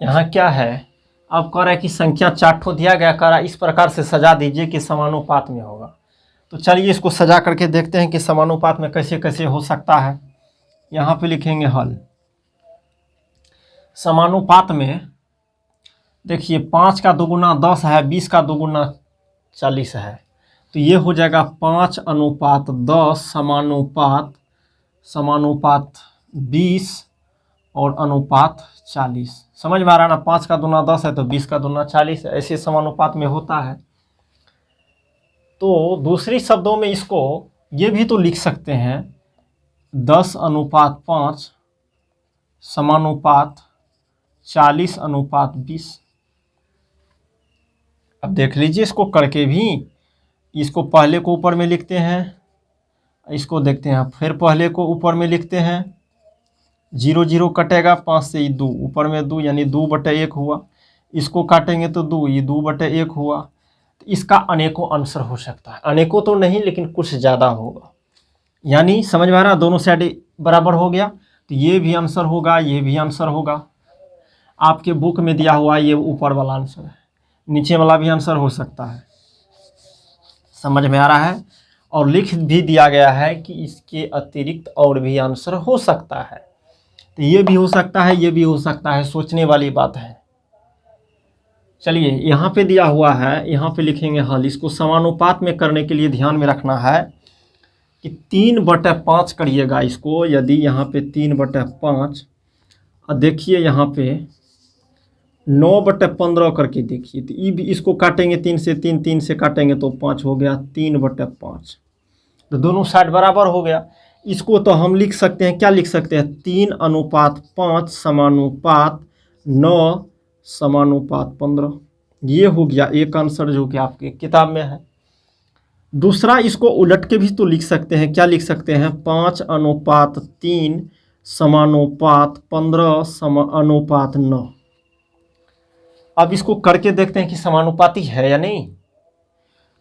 यहाँ क्या है, अब कह रहा है कि संख्या 4 ठो दिया गया, कह रहा है इस प्रकार से सजा दीजिए कि समानुपात में होगा। तो चलिए इसको सजा करके देखते हैं कि समानुपात में कैसे कैसे हो सकता है। यहाँ पे लिखेंगे हल। समानुपात में देखिए 5 का 2 गुना 10 है, 20 का 2 गुना 40 है, तो ये हो जाएगा 5:10 समानुपात 20 और अनुपात 40। समझ में आ रहा है ना, 5 का 2 गुना 10 है तो 20 का 2 गुना 40 है, ऐसे समानुपात में होता है। तो दूसरी शब्दों में इसको ये भी तो लिख सकते हैं 10:5 समानुपात 40:20। अब देख लीजिए इसको करके भी, इसको पहले को ऊपर में लिखते हैं, इसको देखते हैं फिर पहले को ऊपर में लिखते हैं, 0 0 कटेगा, 5 से 2 ऊपर में 2 यानी 2/1 हुआ। इसको काटेंगे तो 2, ये 2/1 हुआ। तो इसका अनेकों आंसर हो सकता है, अनेकों तो नहीं लेकिन कुछ ज़्यादा होगा। यानी समझ में आ रहा, दोनों साइड बराबर हो गया, तो ये भी आंसर होगा, ये भी आंसर होगा। आपके बुक में दिया हुआ ये ऊपर वाला आंसर है, नीचे वाला भी आंसर हो सकता है। समझ में आ रहा है। और लिख भी दिया गया है कि इसके अतिरिक्त और भी आंसर हो सकता है, तो ये भी हो सकता है, ये भी हो सकता है, सोचने वाली बात है। चलिए यहाँ पे दिया हुआ है, यहाँ पे लिखेंगे हल। इसको समानुपात में करने के लिए ध्यान में रखना है कि 3/5 करिएगा इसको। यदि यहाँ पे 3/5 और देखिए यहाँ पे 9/15 करके देखिए, तो ये भी इसको काटेंगे 3 से 3, 3 से काटेंगे तो 5 हो गया, 3/5। तो दोनों साइड बराबर हो गया। इसको तो हम लिख सकते हैं, क्या लिख सकते हैं, 3:5 समानुपात 9 समानुपात 15। ये हो गया एक आंसर जो कि आपके किताब में है। दूसरा इसको उलट के भी तो लिख सकते हैं, क्या लिख सकते हैं, 5:3 समानुपात 15 समानुपात 9। अब इसको करके देखते हैं कि समानुपाती है या नहीं।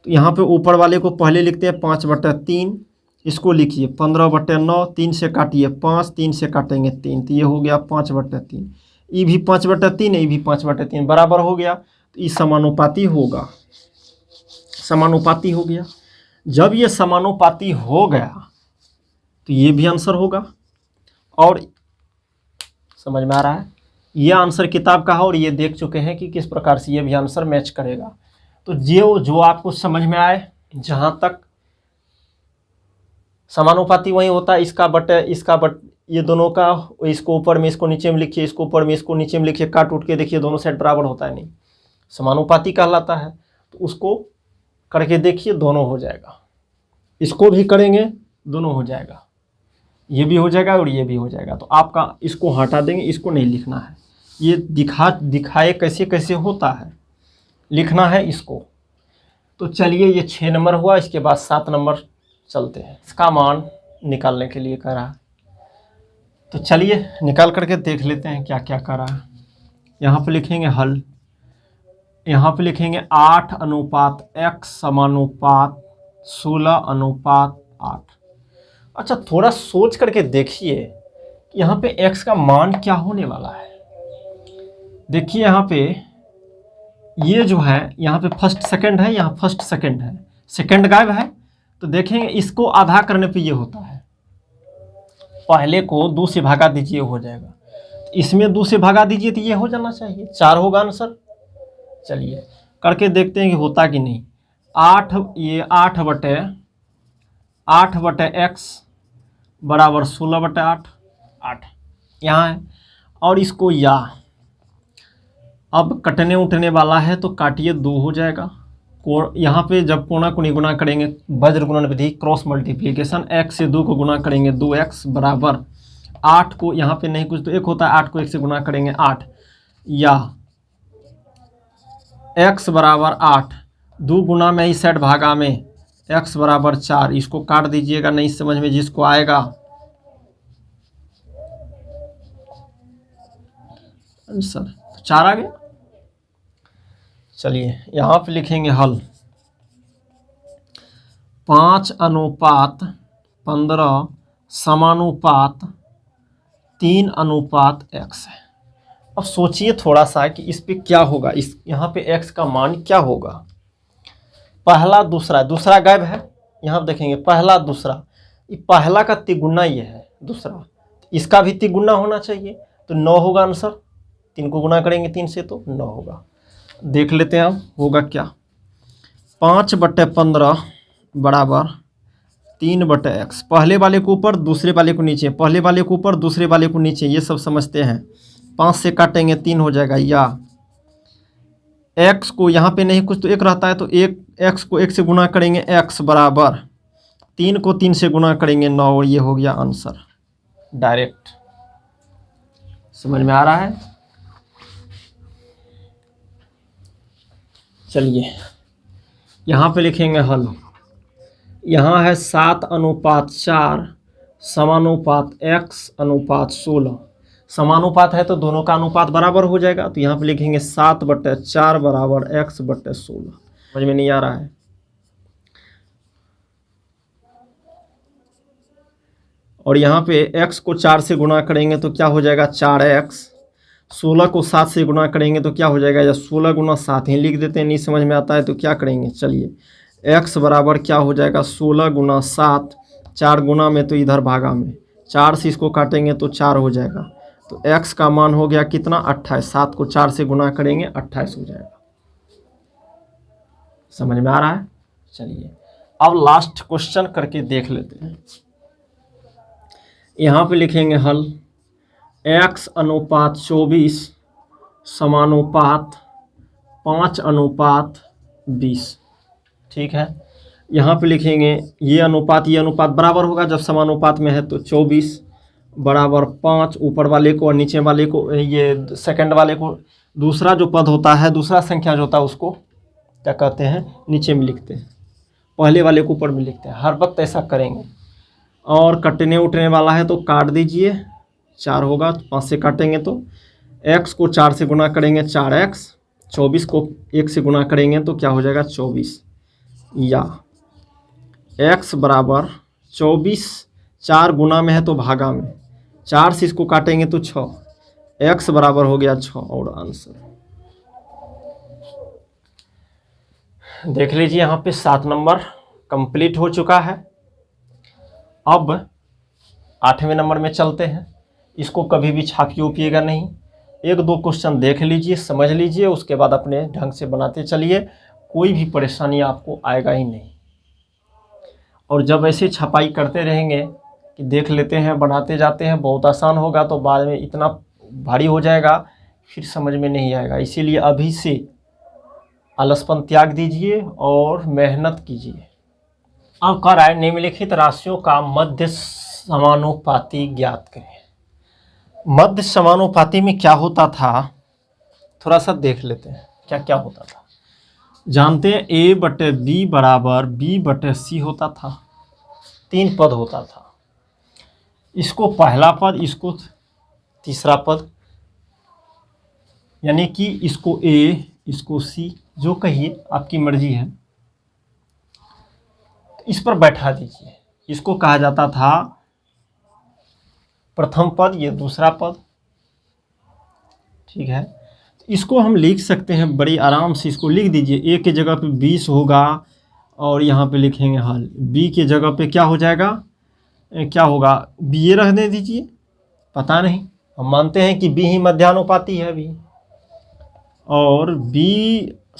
तो यहाँ पे ऊपर वाले को पहले लिखते हैं 5/3, इसको लिखिए 15/9, 3 से काटिए 5, 3 से काटेंगे 3, तो ये हो गया 5/3। ये भी 5/3 है, ये भी 5/3, बराबर हो गया, तो ये समानुपाती होगा, समानुपाती हो गया। जब ये समानुपाती हो गया तो ये भी आंसर होगा। और समझ में आ रहा है, ये आंसर किताब का है और ये देख चुके हैं कि किस प्रकार से ये भी आंसर मैच करेगा। तो जो आपको समझ में आए, जहाँ तक समानुपाती वही होता है, इसका बट ये दोनों का, इसको ऊपर में इसको नीचे में लिखिए, इसको ऊपर में इसको नीचे में लिखिए, काट उठ के देखिए दोनों साइड बराबर होता है नहीं, समानुपाती कहलाता है। तो उसको करके देखिए, दोनों हो जाएगा। इसको भी करेंगे, दोनों हो जाएगा, ये भी हो जाएगा और ये भी हो जाएगा। तो आपका इसको हटा देंगे, इसको नहीं लिखना है, ये दिखाए कैसे कैसे होता है, लिखना है इसको। तो चलिए ये 6 नंबर हुआ, इसके बाद 7 नंबर चलते हैं। इसका मान निकालने के लिए कह रहा है, तो चलिए निकाल करके देख लेते हैं क्या क्या कर रहा है। यहाँ पे लिखेंगे हल। यहाँ पे लिखेंगे 8:x समानुपात 16:8। अच्छा थोड़ा सोच करके देखिए कि यहाँ पे x का मान क्या होने वाला है। देखिए यहाँ पे ये जो है, यहाँ पे फर्स्ट सेकंड है, यहाँ फर्स्ट सेकंड है, सेकंड गायब है। तो देखेंगे इसको आधा करने पे ये होता है, पहले को 2 से भागा दीजिए हो जाएगा, इसमें 2 से भागा दीजिए तो ये हो जाना चाहिए, 4 होगा आंसर। चलिए करके देखते हैं कि होता कि नहीं। 8/x बराबर 16/8, 8 यहाँ है। और इसको या अब कटने उठने वाला है तो काटिए, 2 हो जाएगा। यहाँ पे जब कोना को गुना करेंगे, वज्र गुणन विधि, क्रॉस मल्टीप्लिकेशन, x से 2 को गुना करेंगे 2x बराबर 8 को, यहाँ पे नहीं कुछ तो 1 होता है, 8 को 1 से गुना करेंगे 8, या x बराबर 8, 2 गुना में इस साइड भागा में x बराबर 4। इसको काट दीजिएगा, नहीं समझ में जिसको आएगा। आंसर 4 आ गया। चलिए यहाँ पे लिखेंगे हल। 5:15 समानुपात 3:x है। अब सोचिए थोड़ा सा कि इस पे क्या होगा, इस यहाँ पे x का मान क्या होगा। पहला दूसरा, दूसरा गायब है, यहाँ पे देखेंगे पहला दूसरा, ये पहला का तिगुना ये है दूसरा, इसका भी तिगुना होना चाहिए, तो 9 होगा आंसर। 3 को गुना करेंगे 3 से तो 9 होगा। देख लेते हैं हम होगा क्या। 5/15 बराबर 3/x। पहले वाले को ऊपर दूसरे वाले को नीचे, पहले वाले को ऊपर दूसरे वाले को नीचे, ये सब समझते हैं। 5 से काटेंगे 3 हो जाएगा, या x को यहाँ पे नहीं कुछ तो 1 रहता है, तो एक x को 1 से गुना करेंगे x बराबर 3 को 3 से गुना करेंगे 9, और ये हो गया आंसर डायरेक्ट। समझ में आ रहा है? चलिए यहाँ पे लिखेंगे हल। यहाँ है 7:4 समानुपात x/16। समानुपात है तो दोनों का अनुपात बराबर हो जाएगा, तो यहाँ पे लिखेंगे 7/4 बराबर x/16। समझ में नहीं आ रहा है? और यहाँ पे x को 4 से गुणा करेंगे तो क्या हो जाएगा 4x। 16 को 7 से गुणा करेंगे तो क्या हो जाएगा, या 16 गुना 7 ही लिख देते हैं, नहीं समझ में आता है तो क्या करेंगे। चलिए x बराबर क्या हो जाएगा 16 गुना 7, 4 गुना में तो इधर भागा में, 4 से इसको काटेंगे तो 4 हो जाएगा, तो x का मान हो गया कितना 28। 7 को 4 से गुना करेंगे 28 हो जाएगा। समझ में आ रहा है? चलिए अब लास्ट क्वेश्चन करके देख लेते हैं। यहाँ पे लिखेंगे हल। x/24 समानुपात 5/20। ठीक है, यहाँ पे लिखेंगे ये अनुपात बराबर होगा जब समानुपात में है, तो 24 बराबर 5, ऊपर वाले को और नीचे वाले को, ये सेकंड वाले को, दूसरा जो पद होता है, दूसरा संख्या जो होता है उसको क्या कहते हैं, नीचे में लिखते हैं, पहले वाले को ऊपर में लिखते हैं। हर वक्त ऐसा करेंगे। और कटने उठने वाला है तो काट दीजिए, 4 होगा, 5 से काटेंगे तो x को 4 से गुना करेंगे 4x, 24 को 1 से गुना करेंगे तो क्या हो जाएगा 24, या x बराबर 24, 4 गुना में है तो भागा में, 4 से इसको काटेंगे तो 6, x बराबर हो गया 6, और आंसर देख लीजिए। यहाँ पे 7 नंबर कंप्लीट हो चुका है। अब 8वें नंबर में चलते हैं। इसको कभी भी छापिए उपिएगा नहीं, 1-2 क्वेश्चन देख लीजिए, समझ लीजिए, उसके बाद अपने ढंग से बनाते चलिए, कोई भी परेशानी आपको आएगा ही नहीं। और जब ऐसे छपाई करते रहेंगे कि देख लेते हैं, बनाते जाते हैं, बहुत आसान होगा, तो बाद में इतना भारी हो जाएगा फिर समझ में नहीं आएगा। इसीलिए अभी से आलसपन त्याग दीजिए और मेहनत कीजिए। अब कह रहा है निम्नलिखित राशियों का मध्य समानुपाती ज्ञात करें। मध्य समानुपाती में क्या होता था, थोड़ा सा देख लेते हैं क्या क्या होता था। जानते हैं a/b बराबर b/c होता था, 3 पद होता था। इसको पहला पद, इसको तीसरा पद, यानी कि इसको a, इसको c, जो कहिए आपकी मर्जी है, इस पर बैठा दीजिए। इसको कहा जाता था प्रथम पद, ये दूसरा पद। ठीक है, इसको हम लिख सकते हैं बड़ी आराम से। इसको लिख दीजिए, a के जगह पे 20 होगा, और यहाँ पे लिखेंगे हल। b के जगह पे क्या हो जाएगा, क्या होगा, b ये रहने दीजिए, पता नहीं, हम मानते हैं कि b ही मध्यानुपाती है भी। और b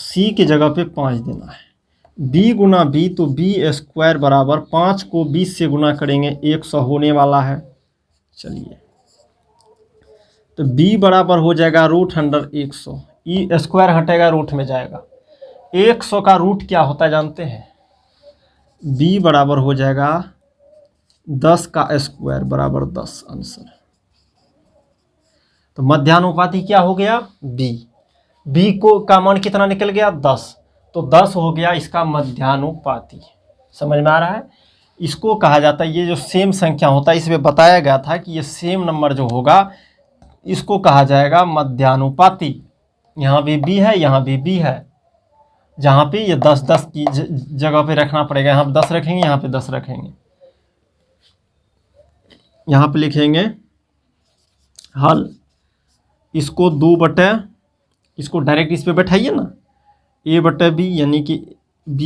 c के जगह पे 5 देना है। b गुना b, तो b² बराबर 5 को 20 से गुना करेंगे 100 होने वाला है। चलिए, तो b बराबर हो जाएगा √100, ई स्क्वायर हटेगा रूट में जाएगा। 100 का रूट क्या होता है जानते हैं, b बराबर हो जाएगा 10 का स्क्वायर बराबर 10, आंसर। तो मध्यानुपाती क्या हो गया b को का मान कितना निकल गया 10, तो 10 हो गया इसका मध्यानुपाती। समझ में आ रहा है? इसको कहा जाता है, ये जो सेम संख्या होता है, इसमें बताया गया था कि ये सेम नंबर जो होगा इसको कहा जाएगा मध्यानुपाती। यहाँ भी b है, यहाँ भी b है, जहाँ पे ये 10-10 की जगह पे रखना पड़ेगा। यहाँ पे 10 रखेंगे, यहाँ पे 10 रखेंगे। यहाँ पे लिखेंगे हल। इसको 2 बटे, इसको डायरेक्ट इस पे बैठाइए ना, a बटे b यानी कि b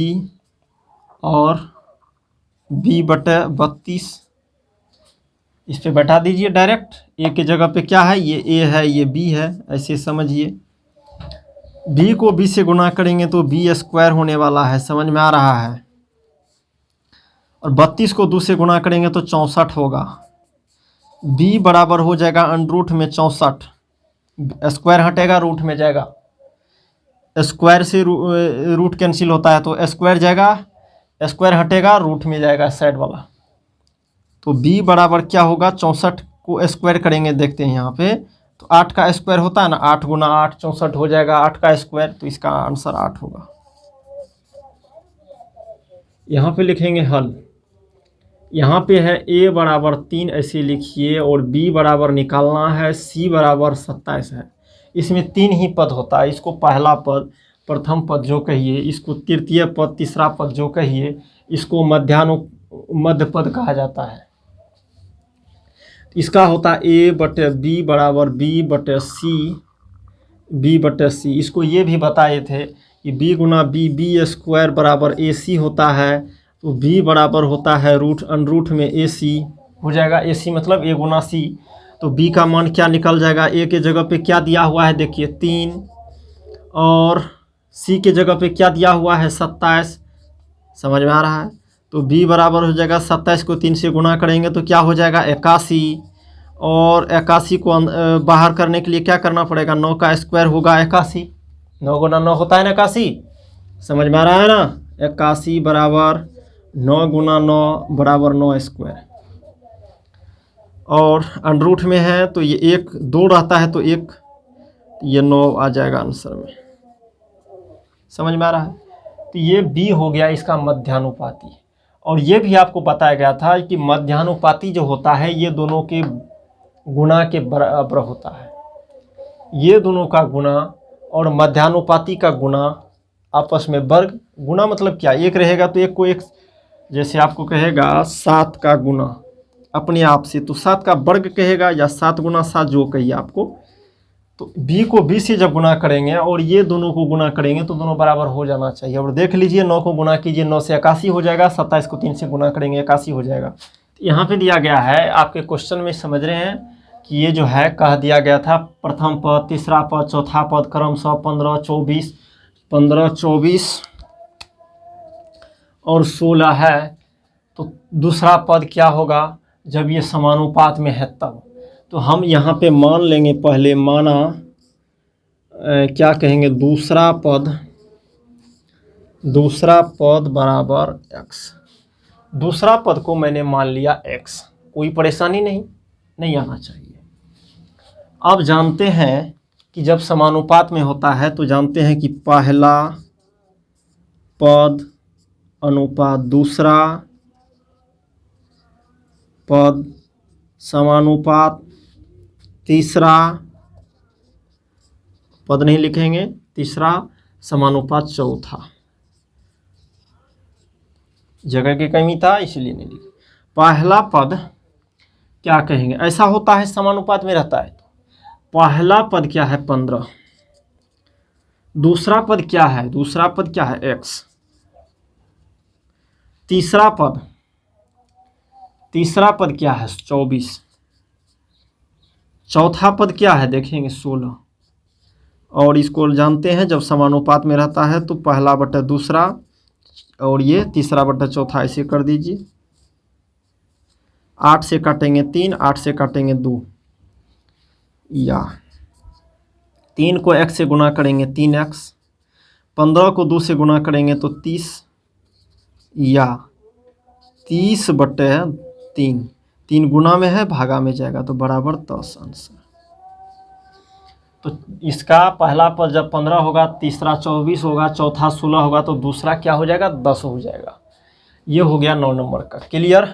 और b बटे 32 इस पे बैठा दीजिए डायरेक्ट। a की जगह पे क्या है, ये a है, ये b है, ऐसे समझिए। b को b से गुना करेंगे तो b स्क्वायर होने वाला है, समझ में आ रहा है। और 32 को 2 से गुना करेंगे तो 64 होगा। b बराबर हो जाएगा अंडरूट में 64, स्क्वायर हटेगा रूट में जाएगा, स्क्वायर से रूट कैंसिल होता है तो स्क्वायर जाएगा, स्क्वायर हटेगा रूट में जाएगा साइड वाला। तो b बराबर क्या होगा, 64 को स्क्वायर करेंगे, देखते हैं यहाँ पे, तो 8 का स्क्वायर होता है ना, 8 गुना 8 64 हो जाएगा, 8 का स्क्वायर, तो इसका आंसर 8 होगा। यहाँ पे लिखेंगे हल। यहाँ पे है a बराबर 3 ऐसे लिखिए, और b बराबर निकालना है, c बराबर 27 है। इसमें 3 ही पद होता है, इसको पहला पद, प्रथम पद जो कहिए, इसको तृतीय पद, तीसरा पद जो कहिए, इसको मध्य पद कहा जाता है। इसका होता है a बटे b बराबर b बटे c। इसको ये भी बताए थे कि b गुना b स्क्वायर बराबर ac होता है, तो b बराबर होता है अंडरूट में ac हो जाएगा। ac मतलब a गुना c, तो b का मान क्या निकल जाएगा, a के जगह पे क्या दिया हुआ है देखिए 3, और c के जगह पे क्या दिया हुआ है 27, समझ में आ रहा है। तो b बराबर हो जाएगा 27 को 3 से गुना करेंगे तो क्या हो जाएगा 81, और 81 को बाहर करने के लिए क्या करना पड़ेगा, 9 का स्क्वायर होगा 81, 9 गुना 9 होता है ना 81, समझ में आ रहा है ना। 81 बराबर 9 गुना 9 बराबर 9 स्क्वायर, और अंडरूट में है तो ये 1 2 रहता है तो 1, ये 9 आ जाएगा आंसर में, समझ में आ रहा है। तो ये b हो गया इसका मध्यानुपाती। और ये भी आपको बताया गया था कि मध्यानुपाती जो होता है ये दोनों के गुणा के बराबर होता है। ये दोनों का गुणा और मध्यानुपाती का गुणा आपस में वर्ग, गुणा मतलब क्या, एक रहेगा तो एक को एक, जैसे आपको कहेगा 7 का गुणा अपने आप से, तो 7 का वर्ग कहेगा, या 7 गुना 7 जो कहिए आपको। तो b को b से जब गुना करेंगे और ये दोनों को गुना करेंगे तो दोनों बराबर हो जाना चाहिए। और देख लीजिए 9 को गुना कीजिए, 9 से 81 हो जाएगा, 27 को 3 से गुना करेंगे 81 हो जाएगा। तो यहाँ पे दिया गया है, आपके क्वेश्चन में समझ रहे हैं कि ये जो है कह दिया गया था प्रथम पद, तीसरा पद, चौथा पद क्रमशः 15 24 और 16 है। तो दूसरा पद क्या होगा जब ये समानुपात में है तब। तो हम यहाँ पे मान लेंगे, पहले माना क्या कहेंगे, दूसरा पद बराबर x। दूसरा पद को मैंने मान लिया x, कोई परेशानी नहीं आना चाहिए। अब जानते हैं कि जब समानुपात में होता है तो जानते हैं कि पहला पद अनुपात दूसरा पद समानुपात तीसरा पद, नहीं लिखेंगे, तीसरा समानुपात चौथा, जगह की कमी था इसलिए नहीं लिखे। पहला पद क्या कहेंगे, ऐसा होता है समानुपात में रहता है तो पहला पद क्या है 15, दूसरा पद क्या है, x, तीसरा पद क्या है 24, चौथा पद क्या है देखेंगे 16। और इसको जानते हैं जब समानुपात में रहता है तो पहला बटा दूसरा और ये तीसरा बटा चौथा, ऐसे कर दीजिए। 8 से काटेंगे 3, 8 से काटेंगे 2, या 3 को x से गुना करेंगे 3x, 15 को 2 से गुना करेंगे तो 30, या 30 बटे 3, 3 गुना में है भागा में जाएगा तो बराबर 10 आंसर। तो इसका पहला पद जब 15 होगा, तीसरा 24 होगा, चौथा 16 होगा, तो दूसरा क्या हो जाएगा 10 हो जाएगा। ये हो गया 9 नंबर का। क्लियर।